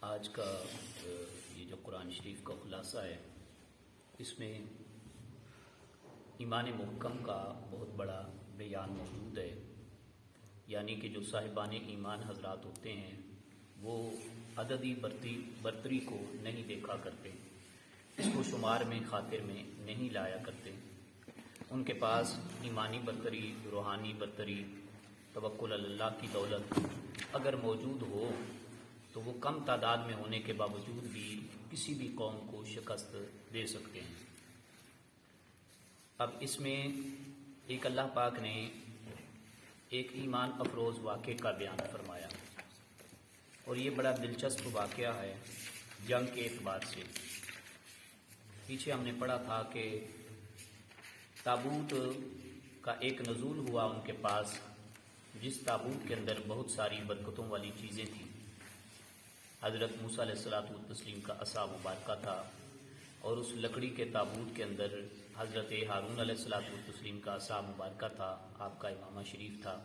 آج کا یہ جو قرآن شریف کا خلاصہ ہے، اس میں ایمان محکم کا بہت بڑا بیان موجود ہے، یعنی کہ جو صاحبان ایمان حضرات ہوتے ہیں وہ عددی برتری کو نہیں دیکھا کرتے، اس کو شمار میں خاطر میں نہیں لایا کرتے۔ ان کے پاس ایمانی برتری، روحانی برتری، توکل اللہ کی دولت اگر موجود ہو تو وہ کم تعداد میں ہونے کے باوجود بھی کسی بھی قوم کو شکست دے سکتے ہیں۔ اب اس میں ایک اللہ پاک نے ایک ایمان افروز واقعے کا بیان فرمایا، اور یہ بڑا دلچسپ واقعہ ہے جنگ کے اعتبار سے۔ پیچھے ہم نے پڑھا تھا کہ تابوت کا ایک نزول ہوا ان کے پاس، جس تابوت کے اندر بہت ساری برکتوں والی چیزیں تھیں۔ حضرت موسیٰ علیہ الصلوۃ والتسلیم کا عصا مبارکہ تھا، اور اس لکڑی کے تابوت کے اندر حضرت ہارون علیہ الصلوۃ والتسلیم کا عصا مبارکہ تھا، آپ کا امامہ شریف تھا۔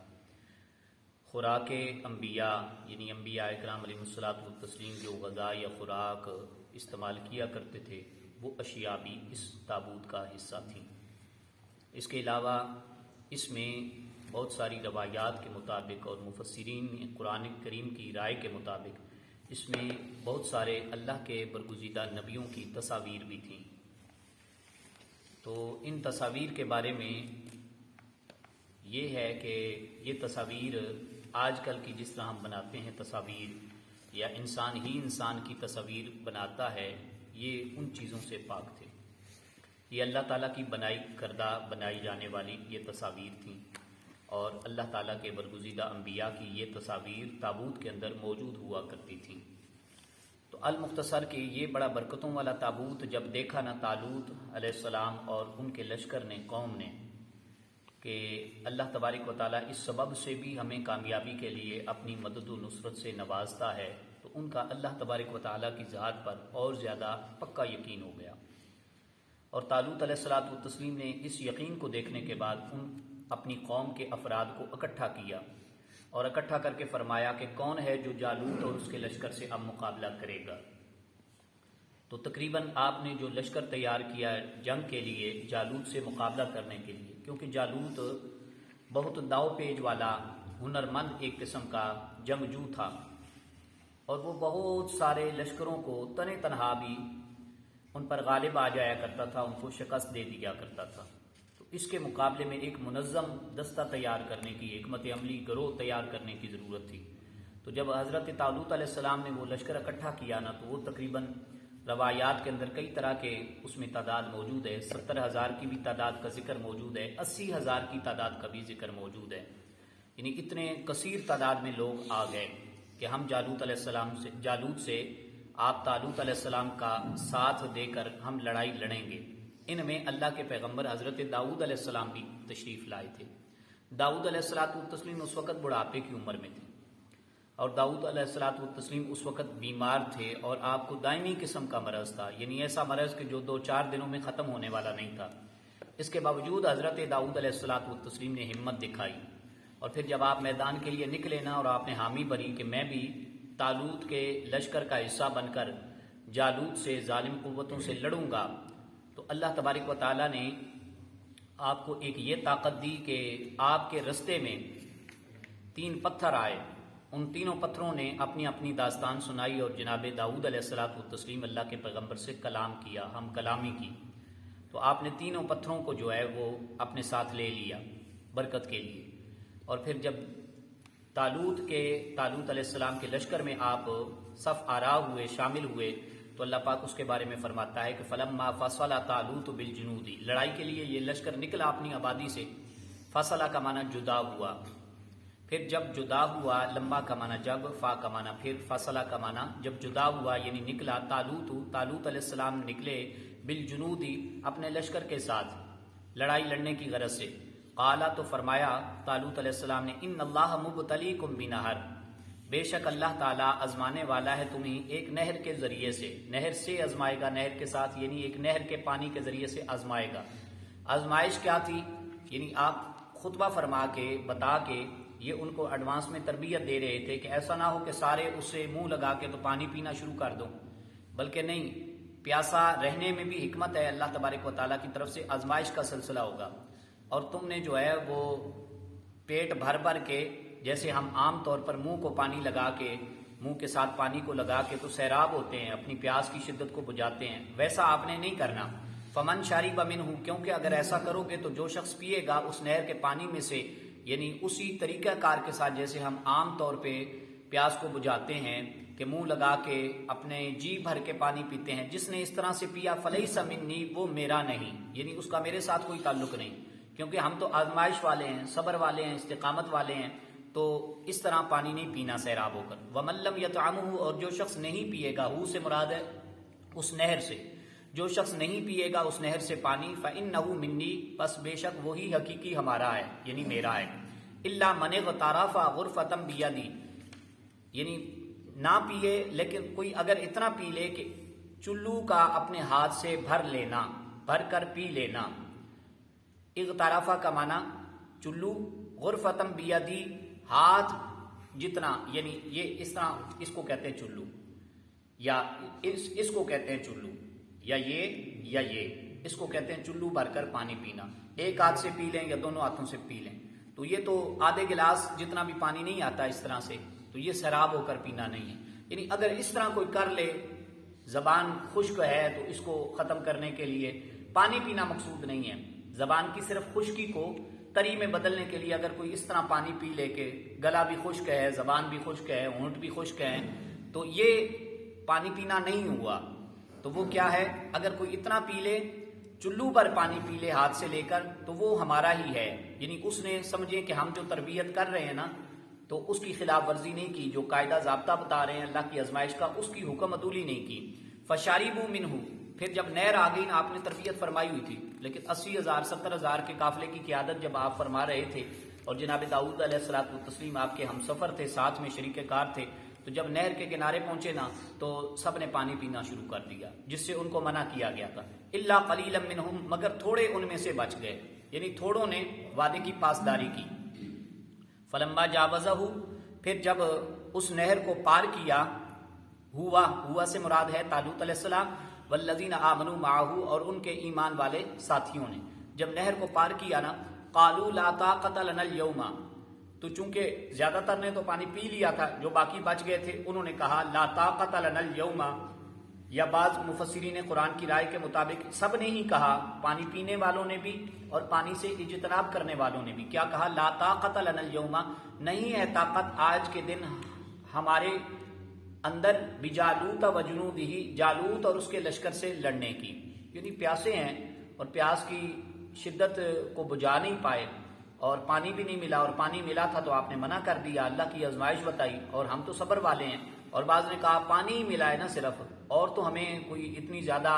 خوراک انبیاء یعنی انبیاء اکرام علیہ الصلوۃ والتسلیم جو غذا یا خوراک استعمال کیا کرتے تھے، وہ اشیاء بھی اس تابوت کا حصہ تھیں۔ اس کے علاوہ اس میں بہت ساری روایات کے مطابق اور مفسرین قرآن کریم کی رائے کے مطابق اس میں بہت سارے اللہ کے برگزیدہ نبیوں کی تصاویر بھی تھیں۔ تو ان تصاویر کے بارے میں یہ ہے کہ یہ تصاویر آج کل کی جس طرح ہم بناتے ہیں تصاویر، یا انسان ہی انسان کی تصاویر بناتا ہے، یہ ان چیزوں سے پاک تھے۔ یہ اللہ تعالیٰ کی بنائی جانے والی یہ تصاویر تھیں، اور اللہ تعالیٰ کے برگزیدہ انبیاء کی یہ تصاویر تابوت کے اندر موجود ہوا کرتی تھیں۔ تو المختصر کہ یہ بڑا برکتوں والا تابوت جب دیکھا نہ طالوت علیہ السلام اور ان کے لشکر نے، قوم نے، کہ اللہ تبارک و تعالیٰ اس سبب سے بھی ہمیں کامیابی کے لیے اپنی مدد و نصرت سے نوازتا ہے، تو ان کا اللہ تبارک و تعالیٰ کی ذات پر اور زیادہ پکا یقین ہو گیا۔ اور طالوت علیہ الصلوۃ والتسلیم نے اس یقین کو دیکھنے کے بعد اپنی قوم کے افراد کو اکٹھا کیا، اور اکٹھا کر کے فرمایا کہ کون ہے جو جالوت اور اس کے لشکر سے اب مقابلہ کرے گا۔ تو تقریباً آپ نے جو لشکر تیار کیا جنگ کے لیے، جالوت سے مقابلہ کرنے کے لیے، کیونکہ جالوت بہت داؤ پیج والا، ہنرمند ایک قسم کا جنگجو تھا، اور وہ بہت سارے لشکروں کو تنے تنہا بھی ان پر غالب آ جایا کرتا تھا، ان کو شکست دے دیا کرتا تھا۔ تو اس کے مقابلے میں ایک منظم دستہ تیار کرنے کی، حکمت عملی گروہ تیار کرنے کی ضرورت تھی۔ تو جب حضرت طالوت علیہ السلام نے وہ لشکر اکٹھا کیا نا، تو وہ تقریباً روایات کے اندر کئی طرح کے اس میں تعداد موجود ہے، 70,000 کی بھی تعداد کا ذکر موجود ہے، 80,000 کی تعداد کا بھی ذکر موجود ہے۔ یعنی اتنے کثیر تعداد میں لوگ آ گئے کہ ہم جالوت سے آپ طالوت علیہ السلام کا ساتھ دے کر ہم لڑائی لڑیں گے۔ ان میں اللہ کے پیغمبر حضرت داؤد علیہ السلام بھی تشریف لائے تھے۔ داؤد علیہ السلام اس وقت بڑھاپے کی عمر میں تھے، اور داؤد علیہ السلام اس وقت بیمار تھے، اور آپ کو دائمی قسم کا مرض تھا، یعنی ایسا مرض کہ جو 2-4 دنوں میں ختم ہونے والا نہیں تھا۔ اس کے باوجود حضرت داؤد علیہ السلام نے ہمت دکھائی، اور پھر جب آپ میدان کے لیے نکلے نا، اور آپ نے حامی بھری کہ میں بھی طالوت کے لشکر کا حصہ بن کر جالوت سے، ظالم قوتوں سے لڑوں گا، تو اللہ تبارک و تعالیٰ نے آپ کو ایک یہ طاقت دی کہ آپ کے رستے میں 3 پتھر آئے، ان تینوں پتھروں نے اپنی اپنی داستان سنائی، اور جناب داؤد علیہ السلام اللہ کے پیغمبر سے کلام کیا، ہم کلامی کی۔ تو آپ نے تینوں پتھروں کو جو ہے وہ اپنے ساتھ لے لیا برکت کے لیے۔ اور پھر جب طالوت علیہ السلام کے لشکر میں آپ صف آرا ہوئے، شامل ہوئے، تو اللہ پاک اس کے بارے میں فرماتا ہے کہ فلما فصل طالوت بالجنود، لڑائی کے لیے یہ لشکر نکلا اپنی آبادی سے۔ فصلہ کا معنی جدا ہوا، پھر جب جدا ہوا، لمبا کا معنی جب، فا کا معنی پھر، فصلہ کا معنی جب جدا ہوا، یعنی نکلا طالوت علیہ السلام نکلے بالجنودی اپنے لشکر کے ساتھ لڑائی لڑنے کی غرض سے۔ قالا تو فرمایا طالوت علیہ السلام نے، ان اللہ مبتلیکم بنہر، بے شک اللہ تعالیٰ آزمانے والا ہے تمہیں ایک نہر کے ذریعے سے، نہر سے آزمائے گا، نہر کے ساتھ یعنی ایک نہر کے پانی کے ذریعے سے آزمائے گا۔ آزمائش کیا تھی؟ یعنی آپ خطبہ فرما کے بتا کے یہ ان کو ایڈوانس میں تربیت دے رہے تھے کہ ایسا نہ ہو کہ سارے اس سے منہ لگا کے تو پانی پینا شروع کر دو، بلکہ نہیں، پیاسا رہنے میں بھی حکمت ہے، اللہ تبارک و تعالیٰ کی طرف سے آزمائش کا سلسلہ ہوگا، اور تم نے جو ہے وہ پیٹ بھر بھر کے، جیسے ہم عام طور پر منہ کو پانی لگا کے، منہ کے ساتھ پانی کو لگا کے تو سیراب ہوتے ہیں، اپنی پیاس کی شدت کو بجھاتے ہیں، ویسا آپ نے نہیں کرنا۔ فمن شارب منہ، کیونکہ اگر ایسا کرو گے تو جو شخص پیے گا اس نہر کے پانی میں سے، یعنی اسی طریقہ کار کے ساتھ جیسے ہم عام طور پہ پیاس کو بجھاتے ہیں کہ منہ لگا کے اپنے جی بھر کے پانی پیتے ہیں، جس نے اس طرح سے پیا فلیس منی، وہ میرا نہیں، یعنی اس کا میرے ساتھ کوئی تعلق نہیں، کیونکہ ہم تو آزمائش والے ہیں، صبر والے ہیں، استقامت والے ہیں، تو اس طرح پانی نہیں پینا سیراب ہو کر۔ وَمَن لَّمْ يَطْعَمْهُ، اور جو شخص نہیں پیے گا، ہو سے مراد ہے اس نہر سے، جو شخص نہیں پیے گا اس نہر سے پانی، فَإِنَّهُ مِنِّي، پس بے شک وہی حقیقی ہمارا ہے، یعنی میرا ہے۔ إِلَّا مَنِ اغْتَرَفَ غُرْفَةً بِيَدِهِ، یعنی نہ پیے لیکن کوئی اگر اتنا پی لے کہ چلو کا اپنے ہاتھ سے بھر لینا، بھر کر پی لینا۔ اغترافہ کا معنی چلو، غرفتم بیدی، ہاتھ جتنا، یعنی یہ اس طرح، اس کو کہتے ہیں چلو، یا اس کو کہتے ہیں چلو، یا یہ اس کو کہتے ہیں چلو بھر کر پانی پینا، ایک ہاتھ سے پی لیں یا دونوں ہاتھوں سے پی لیں، تو یہ تو آدھے گلاس جتنا بھی پانی نہیں آتا اس طرح سے، تو یہ سیراب ہو کر پینا نہیں ہے۔ یعنی اگر اس طرح کوئی کر لے، زبان خشک ہے تو اس کو ختم کرنے کے لیے پانی پینا مقصود نہیں ہے، زبان کی صرف خشکی کو تری میں بدلنے کے لیے اگر کوئی اس طرح پانی پی لے کہ گلا بھی خشک ہے، زبان بھی خشک ہے، ہونٹ بھی خشک ہے، تو یہ پانی پینا نہیں ہوا۔ تو وہ کیا ہے، اگر کوئی اتنا پی لے، چلو پر پانی پی لے ہاتھ سے لے کر، تو وہ ہمارا ہی ہے، یعنی اس نے سمجھے کہ ہم جو تربیت کر رہے ہیں نا، تو اس کی خلاف ورزی نہیں کی، جو قاعدہ ضابطہ بتا رہے ہیں اللہ کی آزمائش کا، اس کی حکم عدولی نہیں کی۔ فشاربوا منہ، پھر جب نہر آ گئی نا، آپ نے تربیت فرمائی ہوئی تھی، لیکن 80,000 70,000 کے قافلے کی قیادت جب آپ فرما رہے تھے، اور جناب داؤد علیہ الصلوۃ والتسلیم آپ کے ہم سفر تھے، ساتھ میں شریک کار تھے، تو جب نہر کے کنارے پہنچے نا تو سب نے پانی پینا شروع کر دیا، جس سے ان کو منع کیا گیا تھا۔ الا قلیلا منہم، مگر تھوڑے ان میں سے بچ گئے، یعنی تھوڑوں نے وعدے کی پاسداری کی۔ فلما جاوزہ، پھر جب اس نہر کو پار کیا، ہوا سے مراد ہے طالوت علیہ السلام، والذین آمنوا معہ، اور ان کے ایمان والے ساتھیوں نے جب نہر کو پار کیا نا، قالوا لا طاقت لنا اليوم، تو چونکہ زیادہ تر نے تو پانی پی لیا تھا، جو باقی بچ گئے تھے انہوں نے کہا لا طاقت لنا اليوم، یا بعض مفسرین قرآن کی رائے کے مطابق سب نے ہی کہا، پانی پینے والوں نے بھی اور پانی سے اجتناب کرنے والوں نے بھی، کیا کہا، لا طاقت لنا اليوم، نہیں ہے طاقت آج کے دن ہمارے اندر، بجالوت و جنودہ، جالوت اور اس کے لشکر سے لڑنے کی، یعنی پیاسے ہیں اور پیاس کی شدت کو بجھا نہیں پائے، اور پانی بھی نہیں ملا، اور پانی ملا تھا تو آپ نے منع کر دیا، اللہ کی آزمائش بتائی، اور ہم تو صبر والے ہیں، اور بعض نے کہا پانی ہی ملا ہے نا صرف، اور تو ہمیں کوئی اتنی زیادہ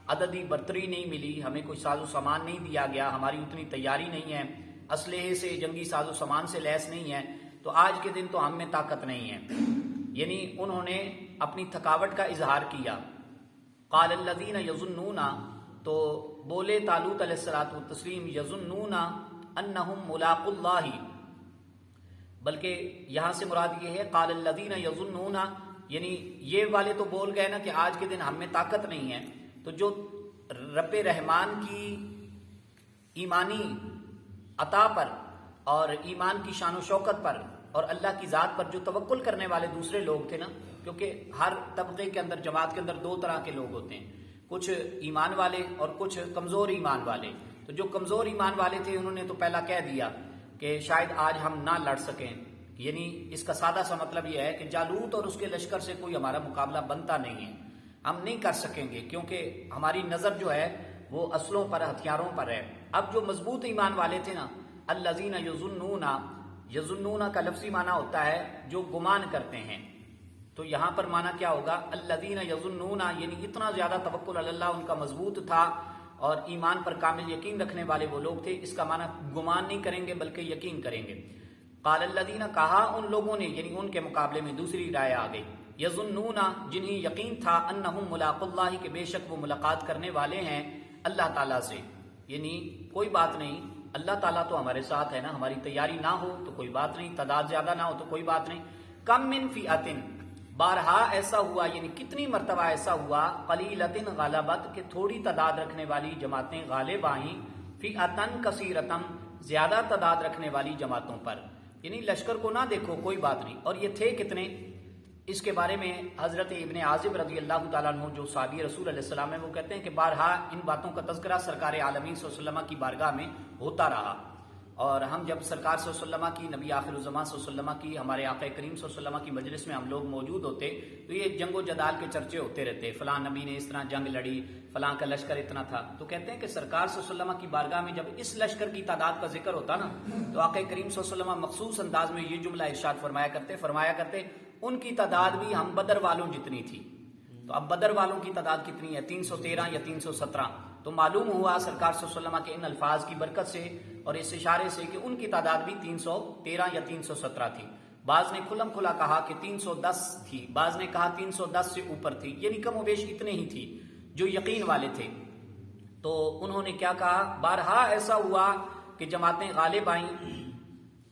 عددی برتری نہیں ملی، ہمیں کوئی ساز و سامان نہیں دیا گیا، ہماری اتنی تیاری نہیں ہے، اسلحے سے، جنگی ساز و سامان سے لیس نہیں ہے، تو آج کے دن تو ہم میں طاقت نہیں ہے، یعنی انہوں نے اپنی تھکاوٹ کا اظہار کیا۔ قال الذین یظنون، تو بولے طالوت علیہ الصلوۃ والتسلیم، یظنون انہم ملاقو اللہ، بلکہ یہاں سے مراد یہ ہے قال الذین یظنون، یعنی یہ والے تو بول گئے نا کہ آج کے دن ہم میں طاقت نہیں ہے، تو جو رب رحمان کی ایمانی عطا پر اور ایمان کی شان و شوکت پر اور اللہ کی ذات پر جو توکل کرنے والے دوسرے لوگ تھے نا، کیونکہ ہر طبقے کے اندر، جماعت کے اندر دو طرح کے لوگ ہوتے ہیں، کچھ ایمان والے اور کچھ کمزور ایمان والے، تو جو کمزور ایمان والے تھے انہوں نے تو پہلا کہہ دیا کہ شاید آج ہم نہ لڑ سکیں، یعنی اس کا سادہ سا مطلب یہ ہے کہ جالوت اور اس کے لشکر سے کوئی ہمارا مقابلہ بنتا نہیں ہے، ہم نہیں کر سکیں گے، کیونکہ ہماری نظر جو ہے وہ اسلحوں پر، ہتھیاروں پر ہے۔ اب جو مضبوط ایمان والے تھے نا، الذین یظنون، یظنون کا لفظی معنی ہوتا ہے جو گمان کرتے ہیں، تو یہاں پر معنی کیا ہوگا، الذین یظنون، یعنی اتنا زیادہ توکل علی اللہ ان کا مضبوط تھا اور ایمان پر کامل یقین رکھنے والے وہ لوگ تھے، اس کا معنی گمان نہیں کریں گے بلکہ یقین کریں گے۔ قال الذین، کہا ان لوگوں نے، یعنی ان کے مقابلے میں دوسری رائے آ گئی، یظنون، جنہیں یقین تھا، انہم ملاقو اللہ، کہ بے شک وہ ملاقات کرنے والے ہیں اللہ تعالیٰ سے، یعنی کوئی بات نہیں، اللہ تعالیٰ تو ہمارے ساتھ ہے نا، ہماری تیاری نہ ہو تو کوئی بات نہیں، تعداد زیادہ نہ ہو تو کوئی بات نہیں. کم من فئۃ، بارہا ایسا ہوا، یعنی کتنی مرتبہ ایسا ہوا، قلیلۃ غلبت، کہ تھوڑی تعداد رکھنے والی جماعتیں غالب آئیں، فئۃ کثیرۃ، زیادہ تعداد رکھنے والی جماعتوں پر. یعنی لشکر کو نہ دیکھو کوئی بات نہیں. اور یہ تھے کتنے، اس کے بارے میں حضرت ابن عازب رضی اللہ تعالیٰ عنہ جو صحابی رسول علیہ السلام ہیں وہ کہتے ہیں کہ بارہا ان باتوں کا تذکرہ سرکار عالمین صلی اللہ علیہ وسلم کی بارگاہ میں ہوتا رہا. اور ہم جب سرکار صلی اللہ علیہ وسلم کی، نبی آخر الزمان صلی اللہ علیہ وسلم کی، ہمارے آقا کریم صلی اللہ علیہ وسلم کی مجلس میں ہم لوگ موجود ہوتے تو یہ جنگ و جدال کے چرچے ہوتے رہتے، فلاں نبی نے اس طرح جنگ لڑی، فلاں کا لشکر اتنا تھا. تو کہتے ہیں کہ سرکار صلی اللہ علیہ وسلم کی بارگاہ میں جب اس لشکر کی تعداد کا ذکر ہوتا نا تو آقا کریم صلی اللہ علیہ وسلم مخصوص انداز میں یہ جملہ ارشاد فرمایا کرتے ان کی تعداد بھی ہم بدر والوں جتنی تھی. تو اب بدر والوں کی تعداد کتنی ہے، 313 یا 317. تو معلوم ہوا سرکار صلی اللہ علیہ وسلم کے ان الفاظ کی برکت سے اور اس اشارے سے کہ ان کی تعداد بھی 313 یا 317 تھی. بعض نے کھلم کھلا کہا کہ 310 تھی، بعض نے کہا 310 سے اوپر تھی، یعنی کم و بیش اتنے ہی تھی جو یقین والے تھے. تو انہوں نے کیا کہا، بارہا ایسا ہوا کہ جماعتیں غالب آئیں،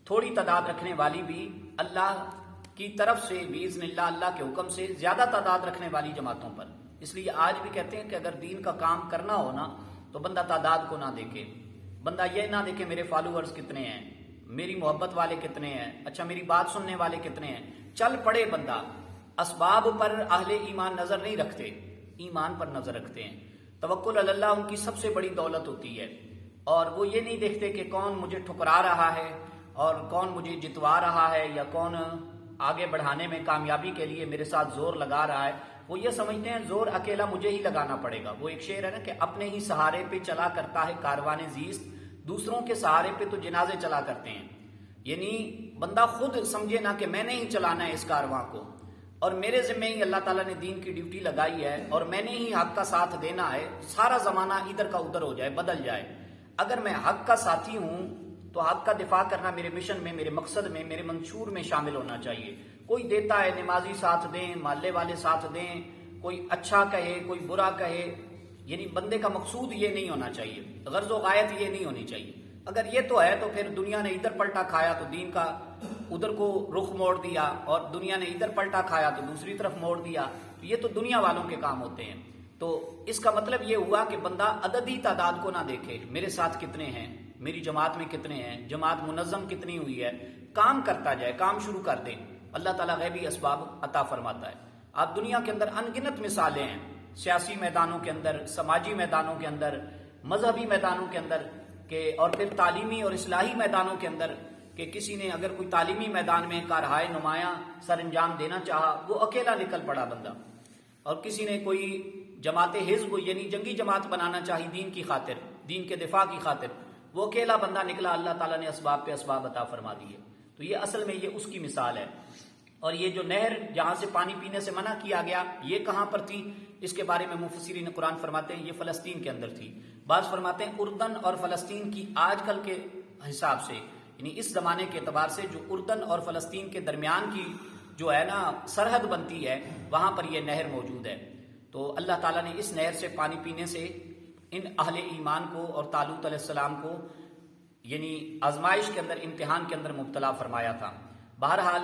تھوڑی تعداد رکھنے والی بھی اللہ کی طرف سے باذن اللہ، اللہ کے حکم سے زیادہ تعداد رکھنے والی جماعتوں پر. اس لیے آج بھی کہتے ہیں کہ اگر دین کا کام کرنا ہو نا تو بندہ تعداد کو نہ دیکھے، بندہ یہ نہ دیکھے میرے فالوورز کتنے ہیں، میری محبت والے کتنے ہیں، اچھا میری بات سننے والے کتنے ہیں. چل پڑے بندہ. اسباب پر اہل ایمان نظر نہیں رکھتے، ایمان پر نظر رکھتے ہیں. توکل علی اللہ ان کی سب سے بڑی دولت ہوتی ہے. اور وہ یہ نہیں دیکھتے کہ کون مجھے ٹھکرا رہا ہے اور کون مجھے جتوا رہا ہے یا کون آگے بڑھانے میں کامیابی کے لیے میرے ساتھ زور لگا رہا ہے. وہ یہ سمجھتے ہیں زور اکیلا مجھے ہی لگانا پڑے گا. وہ ایک شعر ہے نا کہ اپنے ہی سہارے پہ چلا کرتا ہے کاروان زیست، دوسروں کے سہارے پہ تو جنازے چلا کرتے ہیں. یعنی بندہ خود سمجھے نا کہ میں نے ہی چلانا ہے اس کارواں کو، اور میرے ذمہ ہی اللہ تعالیٰ نے دین کی ڈیوٹی لگائی ہے اور میں نے ہی حق کا ساتھ دینا ہے. سارا زمانہ ادھر کا ادھر ہو جائے، بدل جائے، اگر میں حق کا ساتھی ہوں تو حق کا دفاع کرنا میرے مشن میں، میرے مقصد میں، میرے منشور میں شامل ہونا چاہیے. کوئی دیتا ہے، نمازی ساتھ دیں، محلے والے ساتھ دیں، کوئی اچھا کہے کوئی برا کہے، یعنی بندے کا مقصود یہ نہیں ہونا چاہیے، غرض و غایت یہ نہیں ہونی چاہیے. اگر یہ تو ہے تو پھر دنیا نے ادھر پلٹا کھایا تو دین کا ادھر کو رخ موڑ دیا، اور دنیا نے ادھر پلٹا کھایا تو دوسری طرف موڑ دیا. یہ تو دنیا والوں کے کام ہوتے ہیں. تو اس کا مطلب یہ ہوا کہ بندہ عددی تعداد کو نہ دیکھے، میرے ساتھ کتنے ہیں، میری جماعت میں کتنے ہیں، جماعت منظم کتنی ہوئی ہے، کام کرتا جائے، کام شروع کر دے. اللہ تعالیٰ غیبی اسباب عطا فرماتا ہے. آپ دنیا کے اندر ان گنت مثالیں ہیں، سیاسی میدانوں کے اندر، سماجی میدانوں کے اندر، مذہبی میدانوں کے اندر، کہ اور پھر تعلیمی اور اصلاحی میدانوں کے اندر، کہ کسی نے اگر کوئی تعلیمی میدان میں کارہائے نمایاں سر انجام دینا چاہا وہ اکیلا نکل پڑا بندہ، اور کسی نے کوئی جماعت حزب یعنی جنگی جماعت بنانا چاہی دین کی خاطر، دین کے دفاع کی خاطر، وہ اکیلا بندہ نکلا. اللہ تعالیٰ نے اسباب پہ اسباب عطا فرما دیے. تو یہ اصل میں یہ اس کی مثال ہے. اور یہ جو نہر جہاں سے پانی پینے سے منع کیا گیا یہ کہاں پر تھی، اس کے بارے میں مفسرین قرآن فرماتے ہیں یہ فلسطین کے اندر تھی. بعض فرماتے ہیں اردن اور فلسطین کی آج کل کے حساب سے، یعنی اس زمانے کے اعتبار سے جو اردن اور فلسطین کے درمیان کی جو ہے نا سرحد بنتی ہے وہاں پر یہ نہر موجود ہے. تو اللہ تعالیٰ نے اس نہر سے پانی پینے سے ان اہل ایمان کو اور طالوت علیہ السلام کو یعنی آزمائش کے اندر، امتحان کے اندر مبتلا فرمایا تھا. بہرحال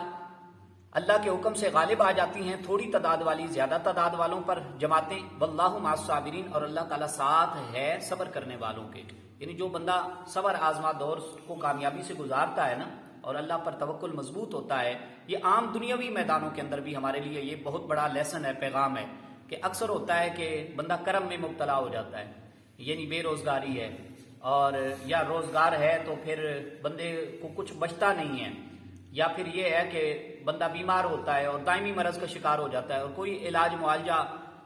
اللہ کے حکم سے غالب آ جاتی ہیں تھوڑی تعداد والی زیادہ تعداد والوں پر جماعتیں. واللہ مع الصابرین، اور اللہ تعالیٰ ساتھ ہے صبر کرنے والوں کے. یعنی جو بندہ صبر آزما دور کو کامیابی سے گزارتا ہے نا اور اللہ پر توکل مضبوط ہوتا ہے، یہ عام دنیاوی میدانوں کے اندر بھی ہمارے لیے یہ بہت بڑا لیسن ہے، پیغام ہے کہ اکثر ہوتا ہے کہ بندہ کرم میں مبتلا ہو جاتا ہے، یعنی بے روزگاری ہے اور یا روزگار ہے تو پھر بندے کو کچھ بچتا نہیں ہے، یا پھر یہ ہے کہ بندہ بیمار ہوتا ہے اور دائمی مرض کا شکار ہو جاتا ہے اور کوئی علاج معالجہ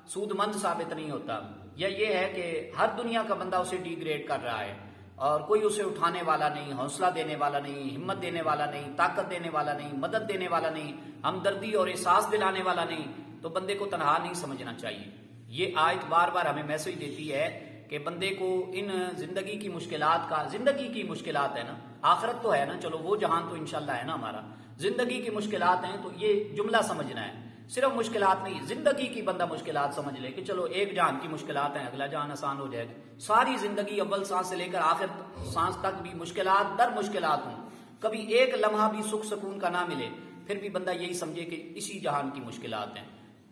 سود مند ثابت نہیں ہوتا، یا یہ ہے کہ ہر دنیا کا بندہ اسے ڈی گریڈ کر رہا ہے اور کوئی اسے اٹھانے والا نہیں، حوصلہ دینے والا نہیں، ہمت دینے والا نہیں، طاقت دینے والا نہیں، مدد دینے والا نہیں، ہمدردی اور احساس دلانے والا نہیں، تو بندے کو تنہا نہیں سمجھنا چاہیے. یہ آیت بار بار ہمیں میسج دیتی ہے کہ بندے کو ان زندگی کی مشکلات کا، زندگی کی مشکلات ہے نا، آخرت تو ہے نا، چلو وہ جہان تو انشاءاللہ ہے نا ہمارا، زندگی کی مشکلات ہیں تو یہ جملہ سمجھنا ہے صرف مشکلات نہیں، زندگی کی بندہ مشکلات سمجھ لے کہ چلو ایک جہان کی مشکلات ہیں، اگلا جہان آسان ہو جائے گا، ساری زندگی اول سانس سے لے کر آخر سانس تک بھی مشکلات در مشکلات ہوں، کبھی ایک لمحہ بھی سکھ سکون کا نہ ملے، پھر بھی بندہ یہی سمجھے کہ اسی جہان کی مشکلات ہیں،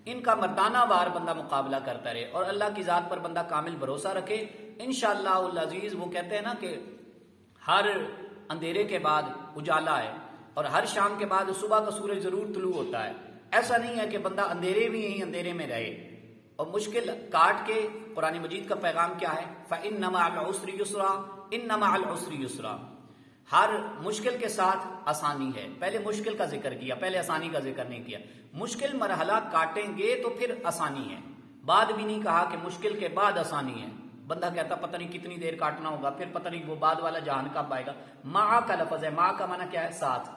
ان کا مردانہ وار بندہ مقابلہ کرتا رہے اور اللہ کی ذات پر بندہ کامل بھروسہ رکھے، انشاءاللہ العزیز۔ وہ کہتے ہیں نا کہ ہر اندھیرے کے بعد اجالا ہے اور ہر شام کے بعد صبح کا سورج ضرور طلوع ہوتا ہے۔ ایسا نہیں ہے کہ بندہ اندھیرے بھی یہیں اندھیرے میں رہے اور مشکل کاٹ کے۔ قرآن مجید کا پیغام کیا ہے؟ فَإِنَّ مَعَ الْعُسْرِ يُسْرًا إِنَّ مَعَ الْعُسْرِ يُسْرًا، ہر مشکل کے ساتھ آسانی ہے۔ پہلے مشکل کا ذکر کیا، پہلے آسانی کا ذکر نہیں کیا۔ مشکل مرحلہ کاٹیں گے تو پھر آسانی ہے، بعد بھی نہیں کہا کہ مشکل کے بعد آسانی ہے۔ بندہ کہتا پتہ نہیں کتنی دیر کاٹنا ہوگا، پھر پتہ نہیں وہ بعد والا جہان کب آئے گا۔ مع کا لفظ ہے، مع کا معنی کیا ہے؟ ساتھ،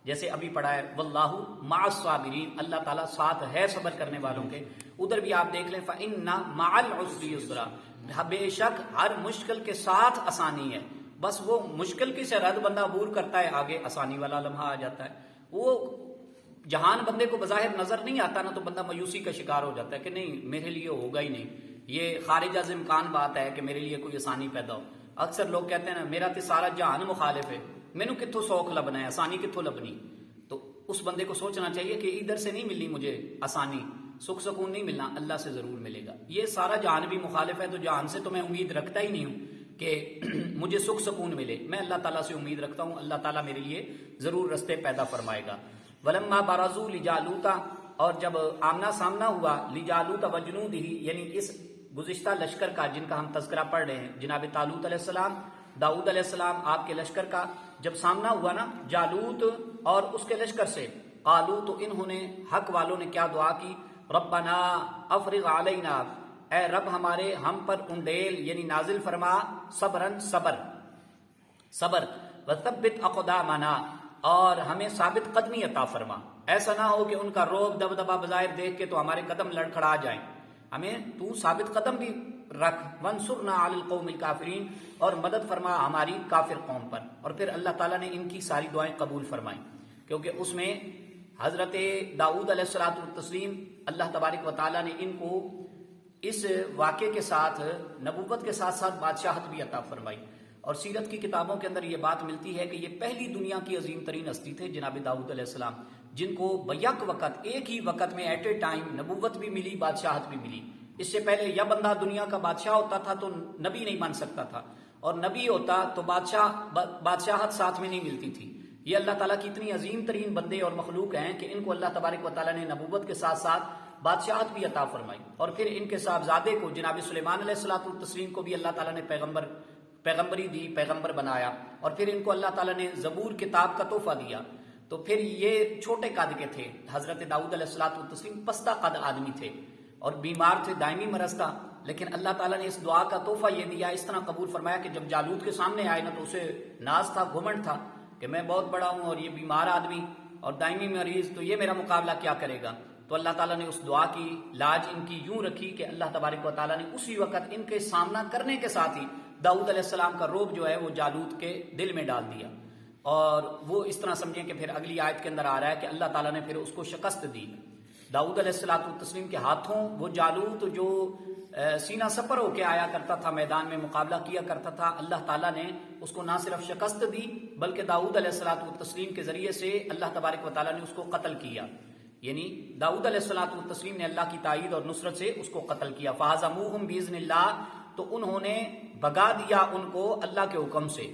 جیسے ابھی پڑھا ہے واللہ مع الصابرین، اللہ تعالیٰ ساتھ ہے صبر کرنے والوں کے۔ ادھر بھی آپ دیکھ لیں فَإِنَّ مَعَ الْعُسْرِ يُسْرًا، بے شک ہر مشکل کے ساتھ آسانی ہے۔ بس وہ مشکل کی سرحد بندہ عبور کرتا ہے، آگے آسانی والا لمحہ آ جاتا ہے۔ وہ جہان بندے کو بظاہر نظر نہیں آتا نا، تو بندہ مایوسی کا شکار ہو جاتا ہے کہ نہیں میرے لیے ہوگا ہی نہیں، یہ خارج از امکان بات ہے کہ میرے لیے کوئی آسانی پیدا ہو۔ اکثر لوگ کہتے ہیں نا میرا تو سارا جہان مخالف ہے، مینو کتوں سوکھ لبنا ہے، آسانی کتوں لبنی۔ تو اس بندے کو سوچنا چاہیے کہ ادھر سے نہیں ملنی مجھے آسانی، سکھ سکون نہیں ملنا، اللہ سے ضرور ملے گا۔ یہ سارا جہان بھی مخالف ہے تو جہان سے تو میں امید رکھتا ہی نہیں ہوں کہ مجھے سکھ سکون ملے، میں اللہ تعالیٰ سے امید رکھتا ہوں اللہ تعالیٰ میرے لیے ضرور رستے پیدا فرمائے گا۔ وَلَمَّا بَرَزُوا لِجَالُوتَ، اور جب آمنا سامنا ہوا لِجَالُوتَ وَجُنُودِهِ، یعنی اس گزشتہ لشکر کا جن کا ہم تذکرہ پڑھ رہے ہیں، جناب طالوت علیہ السلام، داؤد علیہ السلام، آپ کے لشکر کا جب سامنا ہوا نا جالوت اور اس کے لشکر سے، قالو، تو انہوں نے حق والوں نے کیا دعا کی؟ ربنا افرغ علینا، اے رب ہمارے ہم پر انڈیل یعنی نازل فرما، صبرن صبر، وثبت اقدامنا، اور ہمیں ثابت قدمی عطا فرما۔ ایسا نہ ہو کہ ان کا روب دبدبا بظاہر دیکھ کے تو ہمارے قدم لڑکھڑا جائیں، ہمیں تو ثابت قدم بھی رکھ۔ وانصرنا علی القوم الکافرین، اور مدد فرما ہماری کافر قوم پر۔ اور پھر اللہ تعالیٰ نے ان کی ساری دعائیں قبول فرمائیں، کیونکہ اس میں حضرت داؤد علیہ الصلوۃ والتسلیم، اللہ تبارک و تعالیٰ نے ان کو اس واقعے کے ساتھ نبوت کے ساتھ ساتھ بادشاہت بھی عطا فرمائی۔ اور سیرت کی کتابوں کے اندر یہ بات ملتی ہے کہ یہ پہلی دنیا کی عظیم ترین ہستی تھے جناب داؤد علیہ السلام، جن کو بیک وقت ایک ہی وقت میں ایٹ اے ٹائم نبوت بھی ملی، بادشاہت بھی ملی۔ اس سے پہلے یا بندہ دنیا کا بادشاہ ہوتا تھا تو نبی نہیں بن سکتا تھا، اور نبی ہوتا تو بادشاہت ساتھ میں نہیں ملتی تھی۔ یہ اللہ تعالیٰ کی اتنی عظیم ترین بندے اور مخلوق ہیں کہ ان کو اللہ تبارک و تعالیٰ نے نبوت کے ساتھ ساتھ بادشاہت بھی عطا فرمائی۔ اور پھر ان کے صاحبزادے کو جناب سلیمان علیہ الصلوۃ والتسلیم کو بھی اللہ تعالیٰ نے پیغمبری دی، پیغمبر بنایا، اور پھر ان کو اللہ تعالیٰ نے زبور کتاب کا تحفہ دیا۔ تو پھر یہ چھوٹے قد کے تھے، حضرت داؤد علیہ الصلوۃ والتسلیم پستہ قد آدمی تھے اور بیمار تھے، دائمی مرض تھا، لیکن اللہ تعالیٰ نے اس دعا کا تحفہ یہ دیا، اس طرح قبول فرمایا کہ جب جالوت کے سامنے آئے نا تو اسے ناز تھا، گھمنڈ تھا کہ میں بہت بڑا ہوں اور یہ بیمار آدمی اور دائمی مریض، تو یہ میرا مقابلہ کیا کرے گا؟ تو اللہ تعالیٰ نے اس دعا کی لاج ان کی یوں رکھی کہ اللہ تبارک و تعالیٰ نے اسی وقت ان کے سامنا کرنے کے ساتھ ہی داؤد علیہ السلام کا روب جو ہے وہ جالوت کے دل میں ڈال دیا۔ اور وہ اس طرح سمجھیں کہ پھر اگلی آیت کے اندر آ رہا ہے کہ اللہ تعالیٰ نے پھر اس کو شکست دی۔ داؤد علیہ الصلوۃ والتسلیم کے ہاتھوں وہ جالوت جو سینہ سپر ہو کے آیا کرتا تھا، میدان میں مقابلہ کیا کرتا تھا، اللہ تعالیٰ نے اس کو نہ صرف شکست دی بلکہ داؤد علیہ الصلوۃ والتسلیم کے ذریعے سے اللہ تبارک و تعالیٰ نے اس کو قتل کیا۔ یعنی داؤد علیہ الصلوۃ والتسلیم نے اللہ کی تائید اور نصرت سے اس کو قتل کیا۔ فَهَزَمُوهُمْ بِإِذْنِ اللَّهِ، تو انہوں نے بھگا دیا ان کو اللہ کے حکم سے،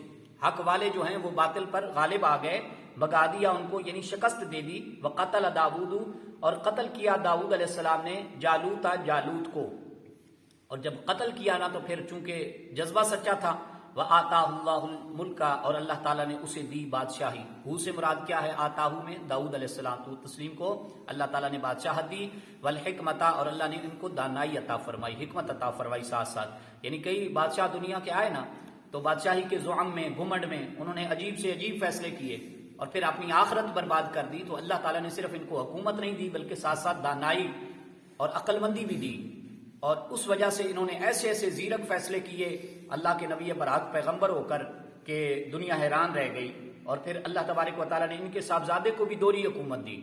حق والے جو ہیں وہ باطل پر غالب آ گئے، بھگا دیا ان کو یعنی شکست دے دی۔ وَقَتَلَ داؤد، اور قتل کیا داؤد علیہ السلام نے جالوت کو، اور جب قتل کیا نا تو پھر چونکہ جذبہ سچا تھا، وَآتَاهُ اللَّهُ الْمُلْكَ، اور اللہ تعالیٰ نے اسے دی بادشاہی۔ ہو سے مراد کیا ہے؟ آتاہو میں داؤد علیہ السلام کو اللہ تعالیٰ نے بادشاہت دی، والحکمت، اور اللہ نے ان کو دانائی عطا فرمائی، حکمت عطا فرمائی ساتھ ساتھ۔ یعنی کئی بادشاہ دنیا کے آئے نا تو بادشاہی کے زعم میں، گھمنڈ میں انہوں نے عجیب سے عجیب فیصلے کیے اور پھر اپنی آخرت برباد کر دی۔ تو اللہ تعالیٰ نے صرف ان کو حکومت نہیں دی بلکہ ساتھ ساتھ دانائی اور عقل مندی بھی دی، اور اس وجہ سے انہوں نے ایسے ایسے زیرک فیصلے کیے اللہ کے نبی برحق پیغمبر ہو کر کہ دنیا حیران رہ گئی۔ اور پھر اللہ تبارک و تعالیٰ نے ان کے صاحبزادے کو بھی دوہری حکومت دی،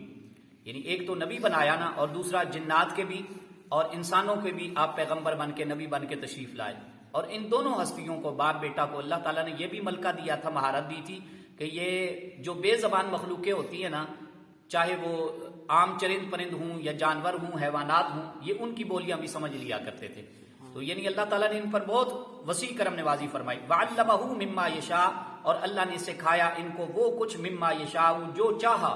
یعنی ایک تو نبی بنایا نا، اور دوسرا جنات کے بھی اور انسانوں کے بھی آپ پیغمبر بن کے نبی بن کے تشریف لائے. اور ان دونوں ہستیوں کو، باپ بیٹا کو، اللہ تعالیٰ نے یہ بھی ملکہ دیا تھا، مہارت دی تھی کہ یہ جو بے زبان مخلوقیں ہوتی ہیں نا، چاہے وہ عام چرند پرند ہوں یا جانور ہوں، حیوانات ہوں، یہ ان کی بولیاں بھی سمجھ لیا کرتے تھے. تو یعنی اللہ تعالیٰ نے ان پر بہت وسیع کرم نوازی فرمائی. وَعَلَّمَهُ مِمَّا يَشَاءُ، اور اللہ نے سکھایا ان کو وہ کچھ مما یشاء جو چاہا.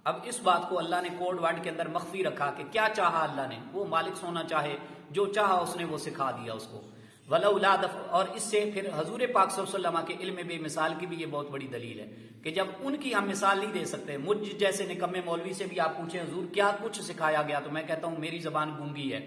اب اس بات کو اللہ نے کوڈ ورڈ کے اندر مخفی رکھا کہ کیا چاہا اللہ نے، وہ مالک سونا چاہے، جو چاہا اس نے وہ سکھا دیا اس کو. ولولا دفع، اور اس سے پھر حضور پاک صلی اللہ علیہ وسلم کے علم بے مثال کی بھی یہ بہت بڑی دلیل ہے کہ جب ان کی ہم مثال نہیں دے سکتے. مجھ جیسے نکمے مولوی سے بھی آپ پوچھیں حضور کیا کچھ سکھایا گیا، تو میں کہتا ہوں میری زبان گونگی ہے،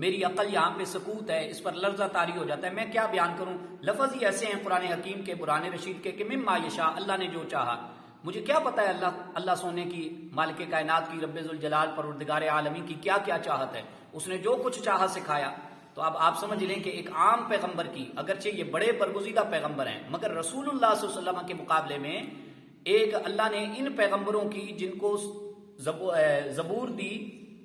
میری عقل یہاں پہ سکوت ہے، اس پر لرزہ طاری ہو جاتا ہے، میں کیا بیان کروں. لفظ ہی ایسے ہیں قرآن حکیم کے، قرآن رشید کے کہ مما یشاء، اللہ نے جو چاہا. مجھے کیا پتا ہے اللہ سونے کی، مالک کائنات کی، رب ذوالجلال پروردگار عالمین کی کیا کیا چاہت ہے. اس نے جو کچھ چاہا سکھایا. تو اب آپ سمجھ لیں کہ ایک عام پیغمبر کی، اگرچہ یہ بڑے برگزیدہ پیغمبر ہیں، مگر رسول اللہ صلی اللہ علیہ وسلم کے مقابلے میں ایک اللہ نے ان پیغمبروں کی جن کو زبور دی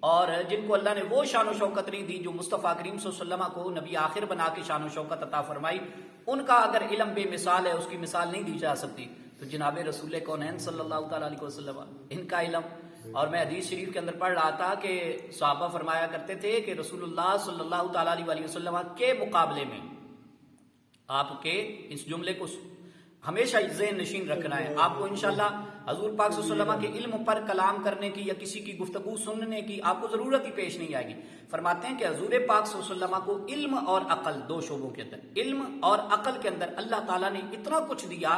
اور جن کو اللہ نے وہ شان و شوکت نہیں دی جو مصطفیٰ کریم صلی اللہ علیہ وسلم کو نبی آخر بنا کے شان و شوکت عطا فرمائی، ان کا اگر علم بے مثال ہے، اس کی مثال نہیں دی جا سکتی. تو جناب رسول کونین صلی اللہ تعالیٰ علیہ وسلم ان کا علم. اور میں حدیث شریف کے اندر پڑھ رہا تھا کہ صحابہ فرمایا کرتے تھے کہ رسول اللہ صلی اللہ تعالیٰ علیہ وسلم کے مقابلے میں، آپ کے اس جملے کو ہمیشہ ذہن نشین رکھنا ہے، آپ کو انشاءاللہ حضور پاک صلی اللہ علیہ وسلم کے علم پر کلام کرنے کی یا کسی کی گفتگو سننے کی آپ کو ضرورت ہی پیش نہیں آئے گی. فرماتے ہیں کہ حضور پاک صلی اللہ علیہ وسلم کو علم اور عقل، دو شعبوں کے اندر، علم اور عقل کے اندر اللہ تعالیٰ نے اتنا کچھ دیا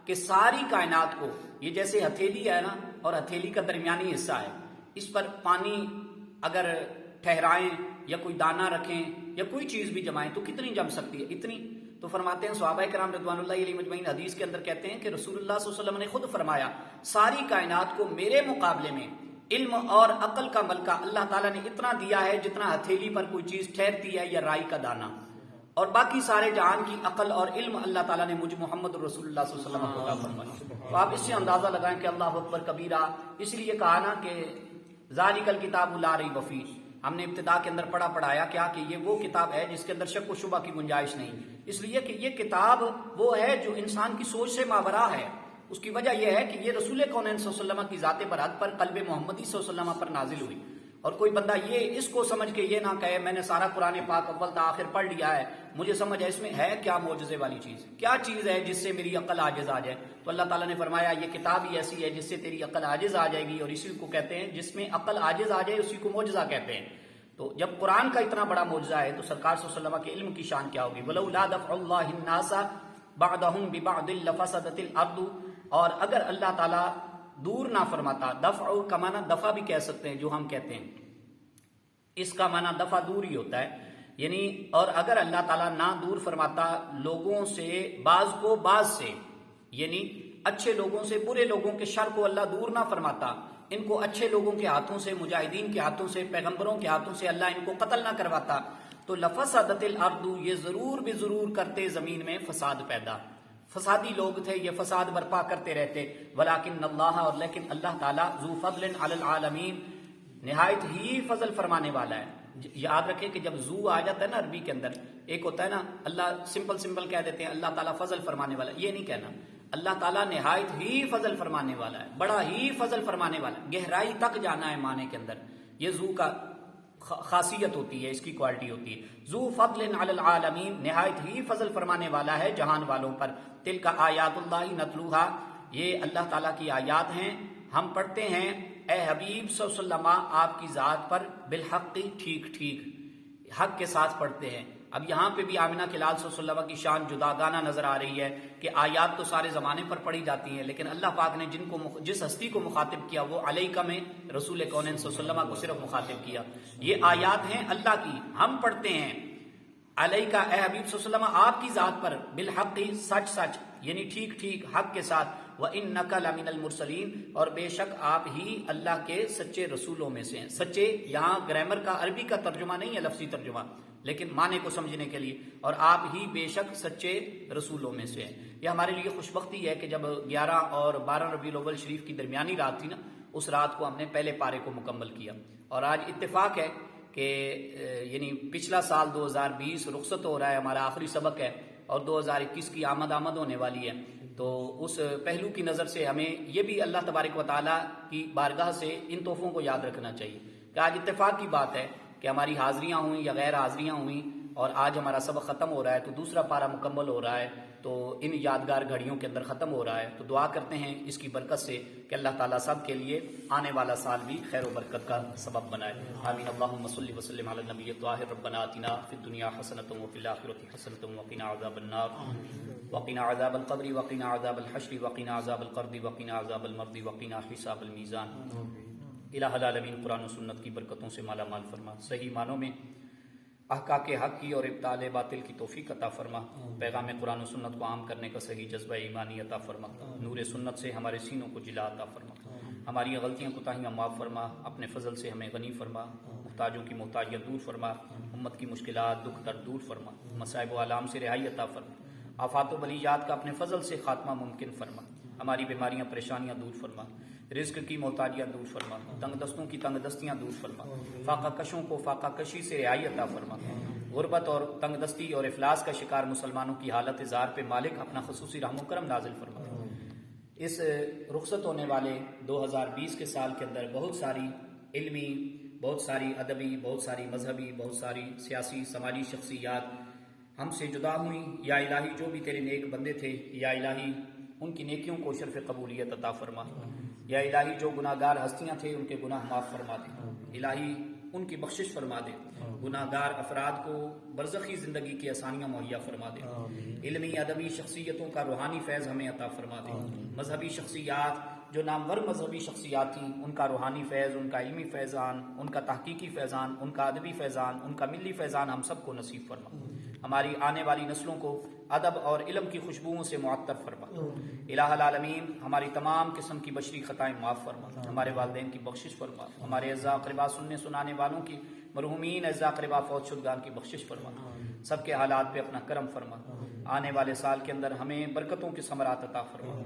کہ ساری کائنات کو، یہ جیسے ہتھیلی ہے نا، اور ہتھیلی کا درمیانی حصہ ہے، اس پر پانی اگر ٹھہرائیں یا کوئی دانہ رکھیں یا کوئی چیز بھی جمائیں تو کتنی جم سکتی ہے؟ اتنی. تو فرماتے ہیں صحابہ کرام رضوان اللہ علیہ مجمعین حدیث کے اندر کہتے ہیں کہ رسول اللہ صلی اللہ علیہ وسلم نے خود فرمایا ساری کائنات کو میرے مقابلے میں علم اور عقل کا ملکہ اللہ تعالیٰ نے اتنا دیا ہے جتنا ہتھیلی پر کوئی چیز ٹھہرتی ہے یا رائی کا دانہ، اور باقی سارے جہان کی عقل اور علم اللہ تعالیٰ نے مجھ محمد رسول اللہ صلی اللہ علیہ وسلم کو عطا فرمایا. تو آپ اس سے اندازہ لگائیں کہ اللہ اکبر کبیرہ. اس لیے کہا نا کہ ذالک الکتاب لا ریب فیہ، ہم نے ابتدا کے اندر پڑھایا کیا کہ یہ وہ کتاب ہے جس کے اندر شک و شبہ کی گنجائش نہیں. اس لیے کہ یہ کتاب وہ ہے جو انسان کی سوچ سے ماورا ہے. اس کی وجہ یہ ہے کہ یہ رسول کونین صلی اللہ علیہ وسلم کی ذات برحق پر، قلب محمدی صلی اللہ علیہ وسلم پر نازل ہوئی. اور کوئی بندہ یہ اس کو سمجھ کے یہ نہ کہے میں نے سارا قرآن پاک اول تا آخر پڑھ لیا ہے، مجھے سمجھ ہے اس میں ہے کیا معجزے والی چیز، کیا چیز ہے جس سے میری عقل عاجز آ جائے. تو اللہ تعالیٰ نے فرمایا یہ کتاب ہی ایسی ہے جس سے تیری عقل عاجز آ جائے گی، اور اسی کو کہتے ہیں جس میں عقل عاجز آ جائے اسی کو معجزہ کہتے ہیں. تو جب قرآن کا اتنا بڑا معجزہ ہے تو سرکار صلی اللہ علیہ وسلم کے علم کی شان کیا ہوگی. وَلَوْلَا دَفْعُ اللَّهِ النَّاسَ بَعْضَهُمْ بِبَعْضٍ لَفَسَدَتِ الْأَرْضُ، اور اگر اللہ تعالیٰ دور نہ فرماتا، دفع کا معنی دفع بھی کہہ سکتے ہیں جو ہم کہتے ہیں، اس کا معنی دفع دور ہی ہوتا ہے. یعنی اور اگر اللہ تعالیٰ نہ دور فرماتا لوگوں سے بعض کو بعض سے، یعنی اچھے لوگوں سے برے لوگوں کے شر کو اللہ دور نہ فرماتا، ان کو اچھے لوگوں کے ہاتھوں سے، مجاہدین کے ہاتھوں سے، پیغمبروں کے ہاتھوں سے اللہ ان کو قتل نہ کرواتا، تو لفسدت الارض، یہ ضرور بھی ضرور کرتے زمین میں فساد پیدا. فسادی لوگ تھے، یہ فساد برپا کرتے رہتے. ولیکن اللہ، اور لیکن اللہ تعالیٰ ذو فضل علی العالمین، نہایت ہی فضل فرمانے والا ہے. یاد رکھیں کہ جب زو آ جاتا ہے نا عربی کے اندر، ایک ہوتا ہے نا اللہ سمپل کہہ دیتے ہیں اللہ تعالیٰ فضل فرمانے والا، یہ نہیں کہنا. اللہ تعالیٰ نہایت ہی فضل فرمانے والا ہے، بڑا ہی فضل فرمانے والا ہے. گہرائی تک جانا ہے معنی کے اندر، یہ زو کا خاصیت ہوتی ہے، اس کی کوالٹی ہوتی ہے. ذو فضل علی العالمین، نہایت ہی فضل فرمانے والا ہے جہان والوں پر. تلک آیات اللہ نتلوہا، یہ اللہ تعالیٰ کی آیات ہیں، ہم پڑھتے ہیں اے حبیب صلی اللہ علیہ وسلم آپ کی ذات پر، بالحق، ٹھیک حق کے ساتھ پڑھتے ہیں. اب یہاں پہ بھی آمنہ کے لال صلی اللہ علیہ وسلم کی شان جداگانہ نظر آ رہی ہے کہ آیات تو سارے زمانے پر پڑھی جاتی ہیں، لیکن اللہ پاک نے جس ہستی کو مخاطب کیا وہ علیکہ میں رسول کونین صلی اللہ علیہ وسلم کو صرف مخاطب کیا. یہ آیات ہیں اللہ کی، ہم پڑھتے ہیں علیکہ اے حبیب صلی اللہ علیہ وسلم آپ کی ذات پر، بالحق، سچ یعنی ٹھیک حق کے ساتھ. وَإِنَّكَ لَمِنَ الْمُرْسَلِينَ، اور بے شک آپ ہی اللہ کے سچے رسولوں میں سے ہیں. سچے یہاں گرامر کا عربی کا ترجمہ نہیں ہے، لفظی ترجمہ، لیکن معنی کو سمجھنے کے لیے، اور آپ ہی بے شک سچے رسولوں میں سے ہیں. یہ ہمارے لیے خوش بختی ہے کہ جب 11 اور 12 ربیع الاول شریف کی درمیانی رات تھی نا، اس رات کو ہم نے پہلے پارے کو مکمل کیا، اور آج اتفاق ہے کہ یعنی پچھلا سال 2020 رخصت ہو رہا ہے، ہمارا آخری سبق ہے، اور 2021 کی آمد ہونے والی ہے۔ تو اس پہلو کی نظر سے ہمیں یہ بھی اللہ تبارک و تعالیٰ کی بارگاہ سے ان تحفوں کو یاد رکھنا چاہیے کہ آج اتفاق کی بات ہے کہ ہماری حاضریاں ہوئیں یا غیر حاضریاں ہوئیں، اور آج ہمارا سبق ختم ہو رہا ہے، تو دوسرا پارہ مکمل ہو رہا ہے، تو ان یادگار گھڑیوں کے اندر ختم ہو رہا ہے۔ تو دعا کرتے ہیں اس کی برکت سے کہ اللہ تعالیٰ سب کے لیے آنے والا سال بھی خیر و برکت کا سبب بنائے۔ آمین۔ اللہم صلی وسلم علی النبی الطاہر۔ ربنا آتنا فی الدنیا حسنۃ وفی الآخرۃ حسنۃ وقنا عذاب النار وقنا عذاب القبر وقنا عذاب الحشر وقنا عذاب القرد وقنا عذاب المرد وقنا حساب المیزان۔ الہ العالمین قرآن و سنت کی برکتوں سے مالا مال فرما، صحیح معنوں میں احقاق حق کی اور ابطال باطل کی توفیق عطا فرما، پیغام قرآن و سنت کو عام کرنے کا صحیح جذبہ ایمانی عطا فرما، نور سنت سے ہمارے سینوں کو جلا عطا فرما، ہماری غلطیاں کوتاہیاں معاف فرما، اپنے فضل سے ہمیں غنی فرما، محتاجوں کی محتاجیت دور فرما، امت کی مشکلات دکھ درد دور فرما، مصائب و آلام سے رہائی عطا فرما، آفات و بلیات کا اپنے فضل سے خاتمہ ممکن فرما، ہماری بیماریاں پریشانیاں دور فرما، رزق کی محتاجیاں دور فرما، تنگ دستوں کی تنگ دستیاں دور فرما، فاقہ کشوں کو فاقہ کشی سے رہائی عطا فرما، غربت اور تنگ دستی اور افلاس کا شکار مسلمانوں کی حالت اظہار پہ مالک اپنا خصوصی رحم و کرم نازل فرما۔ اس رخصت ہونے والے 2020 کے سال کے اندر بہت ساری علمی، بہت ساری ادبی، بہت ساری مذہبی، بہت ساری سیاسی سماجی شخصیات ہم سے جدا ہوئیں۔ یا الہی جو بھی تیرے نیک بندے تھے، یا الہی ان کی نیکیوں کو شرف قبولیت عطا فرما، یا الہی جو گناہ گار ہستیاں تھے ان کے گناہ معاف فرما دے، الہی ان کی بخشش فرما دے، گناہ گار افراد کو برزخی زندگی کی آسانیاں مہیا فرما دے، علمی ادبی شخصیتوں کا روحانی فیض ہمیں عطا فرما دے، مذہبی شخصیات جو نامور مذہبی شخصیات تھیں ان کا روحانی فیض، ان کا علمی فیضان، ان کا تحقیقی فیضان، ان کا ادبی فیضان، ان کا ملی فیضان ہم سب کو نصیب فرما، ہماری آنے والی نسلوں کو ادب اور علم کی خوشبوؤں سے معطر فرما۔ الہ العالمین ہماری تمام قسم کی بشری خطائیں معاف فرما، ہمارے والدین کی بخشش فرما، ہمارے اعزاء اقربا سننے سنانے والوں کی، مرحومین اعزاء اقربا فوت شدگان کی بخشش فرما، سب کے حالات پہ اپنا کرم فرما، آنے والے سال کے اندر ہمیں برکتوں کے ثمرات عطا فرما،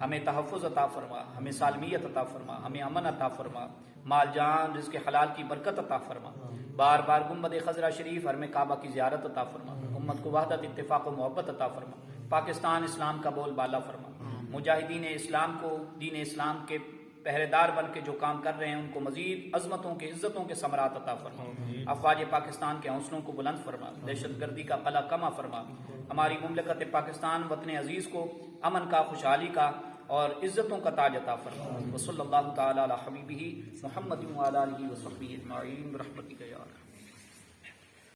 ہمیں تحفظ عطا فرما، ہمیں سالمیت عطا فرما، ہمیں امن عطا فرما، مال جان رزق حلال کی برکت عطا فرما، بار بار گنبد خضرہ شریف حرم کعبہ کی زیارت عطا فرما، امت کو وحدت اتفاق و محبت عطا فرما، پاکستان اسلام کا بول بالا فرما، مجاہدین اسلام کو دین اسلام کے پہرے دار بن کے جو کام کر رہے ہیں ان کو مزید عظمتوں کے عزتوں کے ثمرات عطا فرما، افواج پاکستان کے حوصلوں کو بلند فرما، دہشت گردی کا قلع کما فرما، ہماری مملکت پاکستان وطن عزیز کو امن کا، خوشحالی کا اور عزتوں کا تاج عطا فرما۔ وصلی اللہ تعالی علی حبیبہ محمد وعلی آلہ وصحبہ اجمعین برحمتک یا ارحم۔